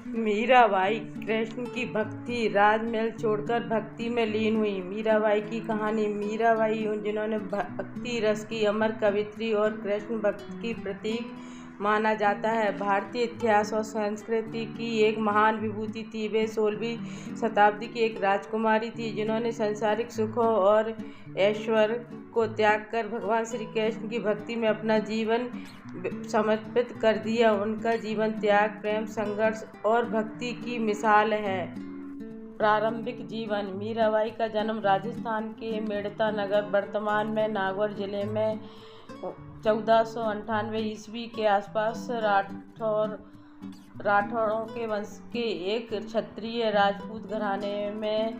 मीराबाई कृष्ण की भक्ति राजमहल छोड़कर भक्ति में लीन हुई। मीराबाई की कहानी। मीराबाई जिन्होंने भक्ति रस की अमर कवियत्री और कृष्ण भक्त की प्रतीक माना जाता है। भारतीय इतिहास और संस्कृति की एक महान विभूति थी। वे 16वीं शताब्दी की एक राजकुमारी थी जिन्होंने सांसारिक सुखों और ऐश्वर्य को त्याग कर भगवान श्री कृष्ण की भक्ति में अपना जीवन समर्पित कर दिया। उनका जीवन त्याग, प्रेम, संघर्ष और भक्ति की मिसाल है। प्रारंभिक जीवन। मीराबाई का जन्म राजस्थान के मेड़ता नगर, वर्तमान में नागौर जिले में 1498 ईस्वी के आसपास राठौड़ों के वंश के एक क्षत्रिय राजपूत घराने में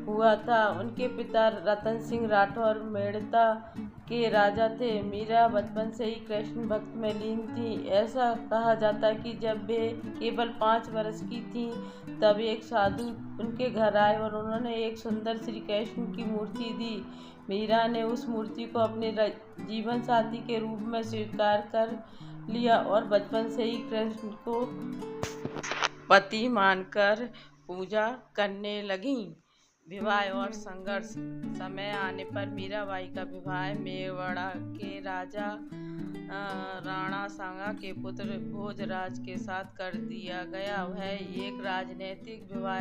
हुआ था। उनके पिता रतन सिंह राठौर मेड़ता के राजा थे। मीरा बचपन से ही कृष्ण भक्त में लीन थी। ऐसा कहा जाता है कि जब वे केवल 5 वर्ष की थीं तब एक साधु उनके घर आए और उन्होंने एक सुंदर श्री कृष्ण की मूर्ति दी। मीरा ने उस मूर्ति को अपने जीवन साथी के रूप में स्वीकार कर लिया और बचपन से ही कृष्ण को पति मानकर पूजा करने लगीं। विवाह और संघर्ष। समय आने पर मीराबाई का विवाह मेवाड़ के राजा राणा सांगा के पुत्र भोजराज के साथ कर दिया गया। वह एक राजनीतिक विवाह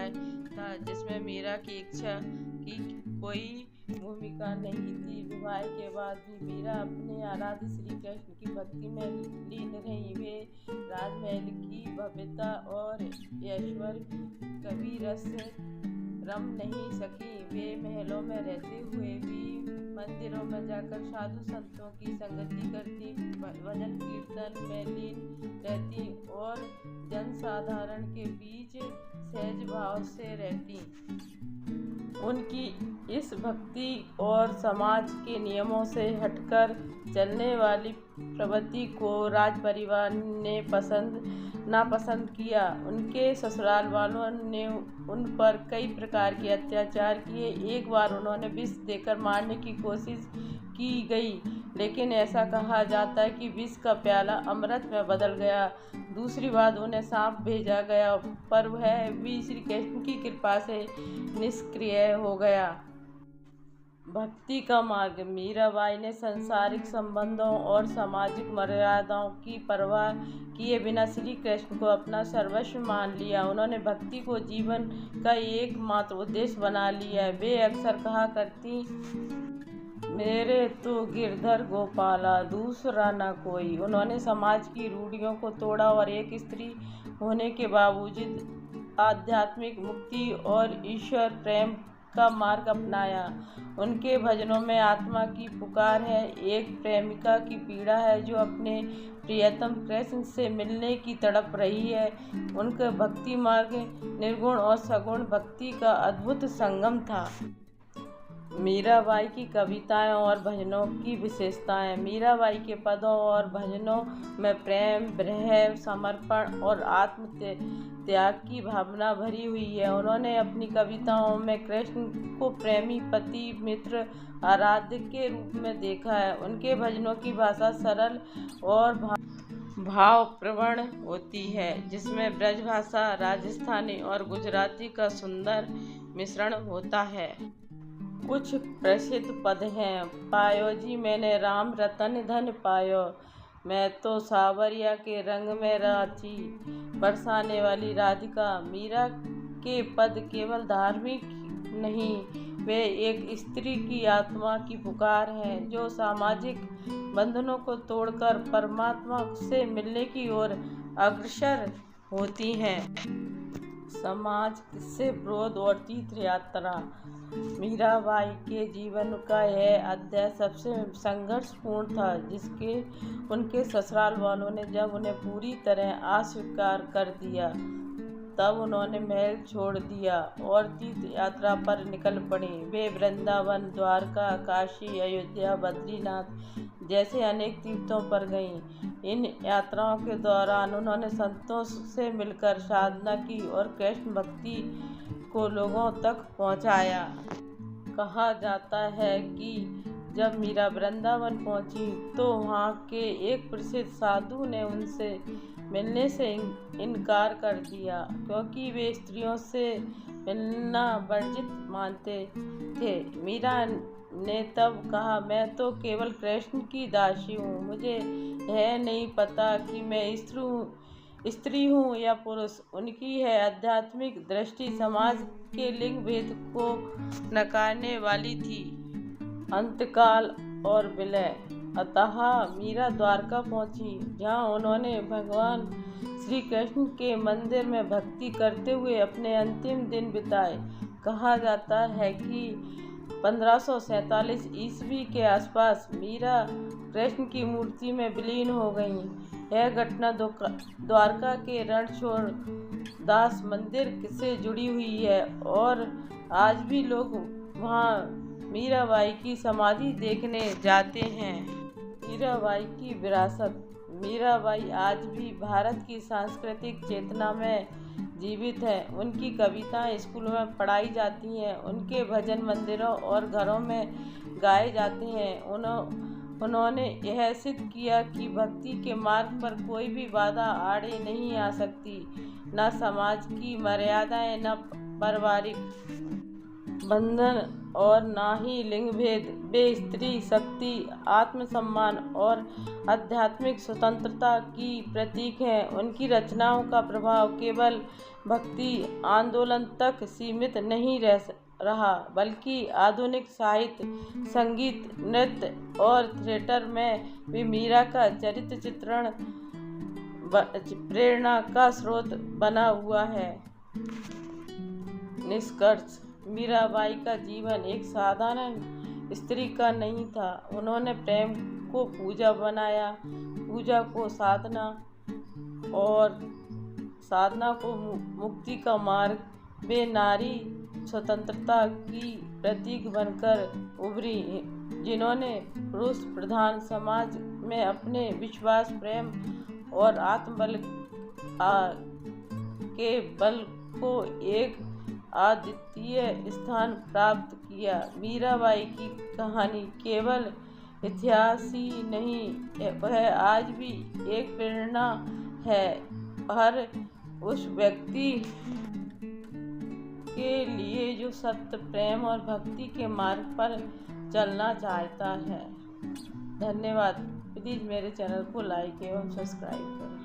था जिसमें मीरा की इच्छा की कोई भूमिका नहीं थी। विवाह के बाद भी मीरा अपने आराध्य श्री कृष्ण की भक्ति में लीन रही। वे राजमहल की भव्यता और ऐश्वर्य कभी रस रम नहीं सकी। वे महलों में रहते हुए भी मंदिरों में जाकर साधु संतों की संगति करती, भजन कीर्तन में लीन रहती और जनसाधारण के बीच सहज भाव से रहती। उनकी इस भक्ति और समाज के नियमों से हटकर चलने वाली प्रवृत्ति को राज परिवार ने नापसंद किया। उनके ससुराल वालों ने उन पर कई प्रकार के अत्याचार किए। एक बार उन्होंने विष देकर मारने की कोशिश की गई, लेकिन ऐसा कहा जाता है कि विष का प्याला अमृत में बदल गया। दूसरी बार उन्हें सांप भेजा गया, पर वह भी श्री कृष्ण की कृपा से निष्क्रिय हो गया। भक्ति का मार्ग। मीराबाई ने सांसारिक संबंधों और सामाजिक मर्यादाओं की परवाह किए बिना श्री कृष्ण को अपना सर्वस्व मान लिया। उन्होंने भक्ति को जीवन का एकमात्र उद्देश्य बना लिया। वे अक्सर कहा करती, मेरे तो गिरधर गोपाला, दूसरा न कोई। उन्होंने समाज की रूढ़ियों को तोड़ा और एक स्त्री होने के बावजूद आध्यात्मिक मुक्ति और ईश्वर प्रेम का मार्ग अपनाया। उनके भजनों में आत्मा की पुकार है, एक प्रेमिका की पीड़ा है जो अपने प्रियतम कृष्ण से मिलने की तड़प रही है। उनका भक्ति मार्ग निर्गुण और सगुण भक्ति का अद्भुत संगम था। मीराबाई की कविताएं और भजनों की विशेषताएं। मीराबाई के पदों और भजनों में प्रेम, विरह, समर्पण और आत्म त्याग की भावना भरी हुई है। उन्होंने अपनी कविताओं में कृष्ण को प्रेमी, पति, मित्र, आराध्य के रूप में देखा है। उनके भजनों की भाषा सरल और भावप्रवण होती है, जिसमें ब्रजभाषा, राजस्थानी और गुजराती का सुंदर मिश्रण होता है। कुछ प्रसिद्ध पद हैं। पायो जी मैंने राम रतन धन पायो, मैं तो सावरिया के रंग में राची, बरसाने वाली राधिका। मीरा के पद केवल धार्मिक नहीं, वे एक स्त्री की आत्मा की पुकार है जो सामाजिक बंधनों को तोड़कर परमात्मा से मिलने की ओर अग्रसर होती हैं। समाज से विरोध और तीर्थ यात्रा। मीराबाई के जीवन का यह अध्याय सबसे संघर्षपूर्ण था, जिसके उनके ससुराल वालों ने जब उन्हें पूरी तरह अस्वीकार कर दिया तब उन्होंने महल छोड़ दिया और तीर्थ यात्रा पर निकल पड़ी। वे वृंदावन, द्वारका, काशी, अयोध्या, बद्रीनाथ जैसे अनेक तीर्थों पर गईं। इन यात्राओं के दौरान उन्होंने संतों से मिलकर साधना की और कृष्ण भक्ति को लोगों तक पहुंचाया। कहा जाता है कि जब मीरा वृंदावन पहुंची तो वहां के एक प्रसिद्ध साधु ने उनसे मिलने से इनकार कर दिया क्योंकि वे स्त्रियों से मिलना वर्जित मानते थे। मीरा ने तब कहा, मैं तो केवल कृष्ण की दासी हूँ, मुझे यह नहीं पता कि मैं स्त्री हूँ या पुरुष। उनकी है आध्यात्मिक दृष्टि समाज के लिंग भेद को नकारने वाली थी। अंतकाल और विलय। अतः मीरा द्वारका पहुंची, जहां उन्होंने भगवान श्री कृष्ण के मंदिर में भक्ति करते हुए अपने अंतिम दिन बिताए। कहा जाता है कि 1547 ईस्वी के आसपास मीरा कृष्ण की मूर्ति में विलीन हो गईं। यह घटना द्वारका के रणछोड़ दास मंदिर से जुड़ी हुई है और आज भी लोग वहां मीराबाई की समाधि देखने जाते हैं। मीराबाई की विरासत। मीराबाई आज भी भारत की सांस्कृतिक चेतना में जीवित है। उनकी कविताएं स्कूलों में पढ़ाई जाती हैं, उनके भजन मंदिरों और घरों में गाए जाते हैं। उन्होंने यह सिद्ध किया कि भक्ति के मार्ग पर कोई भी बाधा आड़े नहीं आ सकती, न समाज की मर्यादाएं, न पारिवारिक बंधन और ना ही लिंग भेद। वे स्त्री शक्ति, आत्मसम्मान और आध्यात्मिक स्वतंत्रता की प्रतीक हैं। उनकी रचनाओं का प्रभाव केवल भक्ति आंदोलन तक सीमित नहीं रहा, बल्कि आधुनिक साहित्य, संगीत, नृत्य और थिएटर में भी मीरा का चरित्र चित्रण प्रेरणा का स्रोत बना हुआ है। निष्कर्ष। मीराबाई का जीवन एक साधारण स्त्री का नहीं था। उन्होंने प्रेम को पूजा बनाया, पूजा को साधना और साधना को मुक्ति का मार्ग। वे नारी स्वतंत्रता की प्रतीक बनकर उभरी, जिन्होंने पुरुष प्रधान समाज में अपने विश्वास, प्रेम और आत्मबल के बल को एक अद्वितीय स्थान प्राप्त किया। मीराबाई की कहानी केवल इतिहास ही नहीं, वह आज भी एक प्रेरणा है हर उस व्यक्ति के लिए जो सत्य, प्रेम और भक्ति के मार्ग पर चलना चाहता है। धन्यवाद। प्लीज़ मेरे चैनल को लाइक एवं सब्सक्राइब करें।